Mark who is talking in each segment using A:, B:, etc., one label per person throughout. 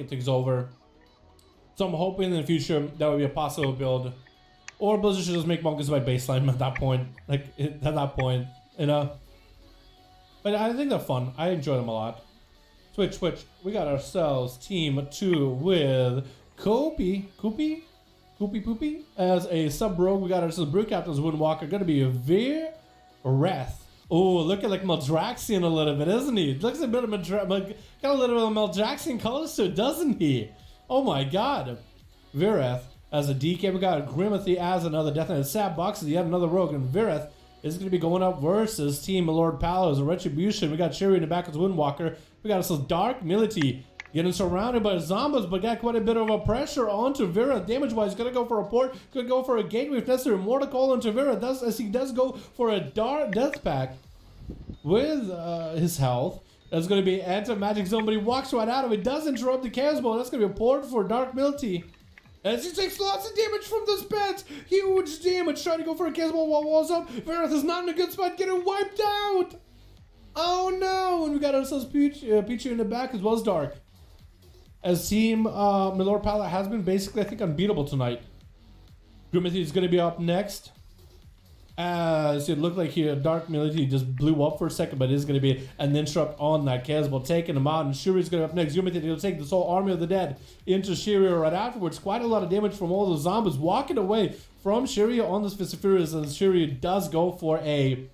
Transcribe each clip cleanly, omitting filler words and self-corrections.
A: things over. So I'm hoping in the future that would be a possible build. Or Blizzard should just make monkeys by baseline at that point. Like, at that point, you know? But I think they're fun. I enjoy them a lot. Switch. We got ourselves team 2 with Koopy as a sub rogue. We got ourselves Brew Captain's Windwalker. Gonna be a Vireth. Oh, looking like Maldraxian a little bit, isn't he? Looks a bit of got a little bit of Maldraxian colors to it, doesn't he? Oh my god. Vireth as a DK. We got Grimathy as another Death Knight. Sab Box is yet another rogue, and Vireth is going to be going up versus Team Lord Palo as a Retribution. We got Shiri in the back as Windwalker. We got ourselves Dark Mility getting surrounded by zombies, but got quite a bit of a pressure onto Vireth. Damage-wise, gonna go for a port, could go for a gateway if necessary. More to call onto Vireth, as he does go for a dark death pack with his health. That's gonna be anti-magic zone, but he walks right out of it. Does interrupt the chaos ball. That's gonna be a port for Dark Mility. As he takes lots of damage from this pet. Huge damage trying to go for a chaos ball while walls up. Vireth is not in a good spot, getting wiped out. Oh no! And we got ourselves Pichu in the back as well as Dark. As Team Milord Palette has been basically, I think, unbeatable tonight. Grimathy is going to be up next. As it looked like here, Dark Mility just blew up for a second, but it is going to be an interrupt on that Casball, taking him out. And Shiri is going to be up next. Grimathy will take this whole army of the dead into Shiri right afterwards. Quite a lot of damage from all those zombies walking away from Shiri on this Fisifurious. And Shiri does go for a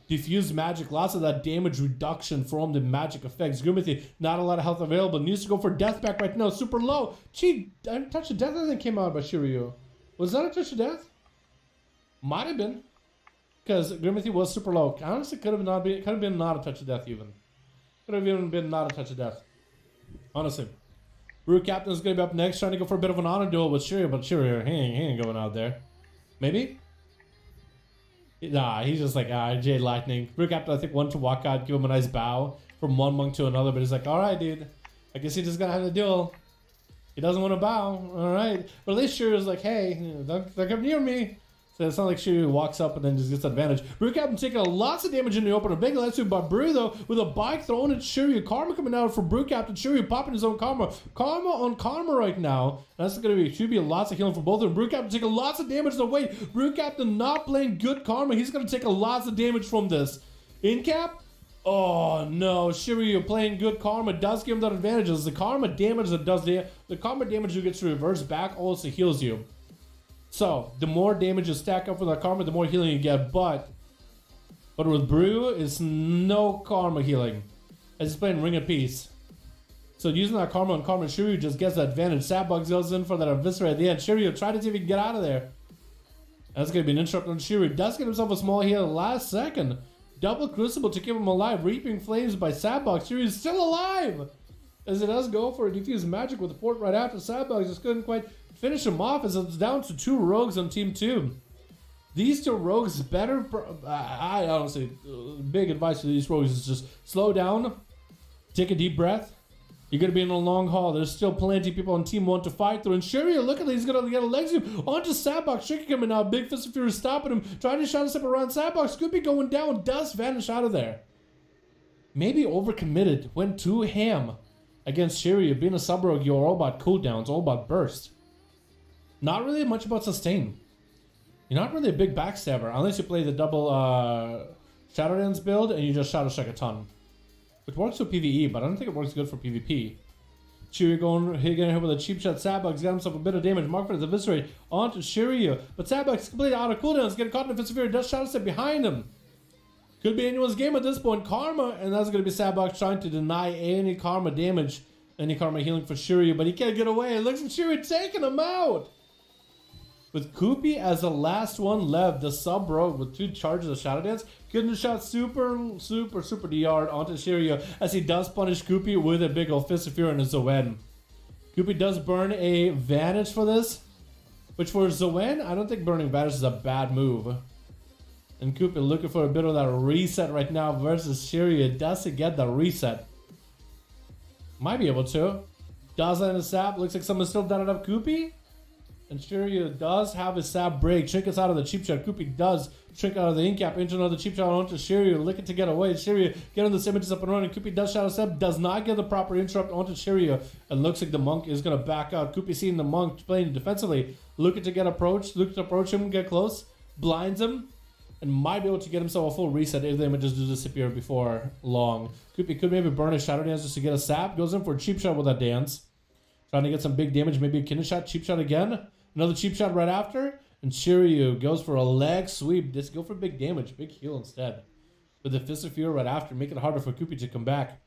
A: diffused magic, lots of that damage reduction from the magic effects. Grimathy, not a lot of health available, needs to go for death back right now, super low. Gee, a touch of death I think came out by Shiryu. Was that a touch of death? Might have been, because Grimathy was super low. Honestly, could have been not a touch of death even. Could have even been not a touch of death. Honestly. Brew Captain is going to be up next, trying to go for a bit of an honor duel with Shiryu, but Shiryu, he ain't going out there. Maybe? Nah, he's just like, Jade Lightning. Brew Captain, I think, wanted to walk out, give him a nice bow from one monk to another, but he's like, alright, dude. I guess he just gonna have to duel. He doesn't want to bow. Alright. But at least Shiryu's like, hey, don't come near me. So it's not like Shiryu walks up and then just gets advantage. Brew Captain taking lots of damage in the opener. Big last by Brew, though, with a bike thrown at Shiryu. Karma coming out for Brew Captain. Shiryu popping his own Karma. Karma on Karma right now. That's going to be, should be lots of healing for both of them. Brew Captain taking lots of damage. No, wait. Brew Captain not playing good Karma. He's going to take lots of damage from this. In cap? Oh no, Shiryu playing good Karma does give him that advantage. It's the Karma damage that does the Karma damage you get to reverse back also heals you. So, the more damage you stack up with that Karma, the more healing you get, but with Brew, it's no Karma healing. As he's playing Ring of Peace. So using that Karma on Karma, Shiryu just gets the advantage. Sabbugs goes in for that Eviscerate at the end. Shiryu try to see if he can get out of there. That's going to be an interrupt on Shiryu. Does get himself a small heal last second. Double Crucible to keep him alive. Reaping Flames by Sabbugs. Shiryu's still alive! As it does go for a Diffuse Magic with the port right after Sabbugs. Just couldn't quite finish him off as it's down to 2 rogues on Team 2. These 2 rogues better... I honestly... big advice to these rogues is just slow down. Take a deep breath. You're going to be in a long haul. There's still plenty of people on Team 1 to fight through. And Shiryu, look at that. He's going to get a leg sweep onto Sabbox. Shaking coming out. Big Fist of Fury stopping him. Trying to shadow step around Sabbox. Scoopy going down. Does vanish out of there. Maybe overcommitted. Went too ham against Shiryu. Being a sub-rogue, you're all about cooldowns. All about burst. Not really much about sustain. You're not really a big backstabber unless you play the double Shadowlands build and you just Shadow Strike a ton. It works for PvE, but I don't think it works good for PvP. Shiryu going here with a cheap shot. Sabbugs got himself a bit of damage. Mark for the Eviscerate onto Shiryu. But Sabbugs is completely out of cooldowns. Getting caught in the Fist does Shadow Step behind him. Could be anyone's game at this point. Karma, and that's going to be Sabbugs trying to deny any Karma damage, any Karma healing for Shiryu, but he can't get away. It looks like Shiryu taking him out. With Koopy as the last one left, the sub-rogue with 2 charges of Shadow Dance, getting the shot super DR onto Shiryu as he does punish Koopy with a big old Fist of Fury on his Zoen. Koopy does burn a Vanish for this, which for Zoen, I don't think burning Vanish is a bad move. And Koopy looking for a bit of that reset right now versus Shiryu. Doesn't get the reset. Might be able to. Does land a sap. Looks like someone's still done it up Koopy. And Shiryu does have his sab break. Shrink us out of the cheap shot. Koopy does shrink out of the incap into another cheap shot onto Shiryu. Looking to get away. Shiryu getting the images up and running. Koopy does shadow step. Does not get the proper interrupt onto Shiryu. And looks like the monk is going to back out. Koopy seeing the monk playing defensively. Looking to get approached. Looking to approach him. Get close. Blinds him. And might be able to get himself a full reset if the images do disappear before long. Koopy could maybe burn a shadow dance just to get a sap. Goes in for a cheap shot with that dance. Trying to get some big damage. Maybe a kidney shot. Cheap shot again. Another cheap shot right after. And Shiryu goes for a leg sweep. Just go for big damage. Big heal instead. With the Fist of Fear right after. Make it harder for Koopy to come back.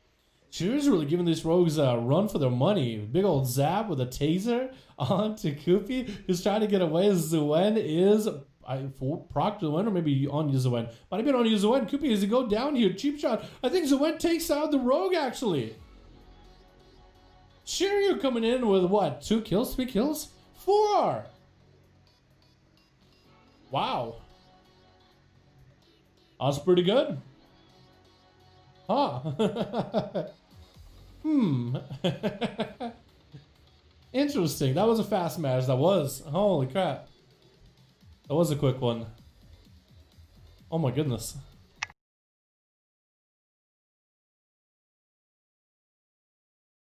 A: Shiryu's really giving these rogues a run for their money. Big old zap with a taser onto Koopy. Who's trying to get away. Zuen is proc Zuen or maybe on Zuen. Might have been on Zuen. Koopy, as he go down here? Cheap shot. I think Zuen takes out the rogue actually. Shiryu coming in with what? 2 kills? 3 kills? 4! Wow. That's pretty good. Huh. Interesting. That was a fast match. That was. Holy crap. That was a quick one. Oh my goodness.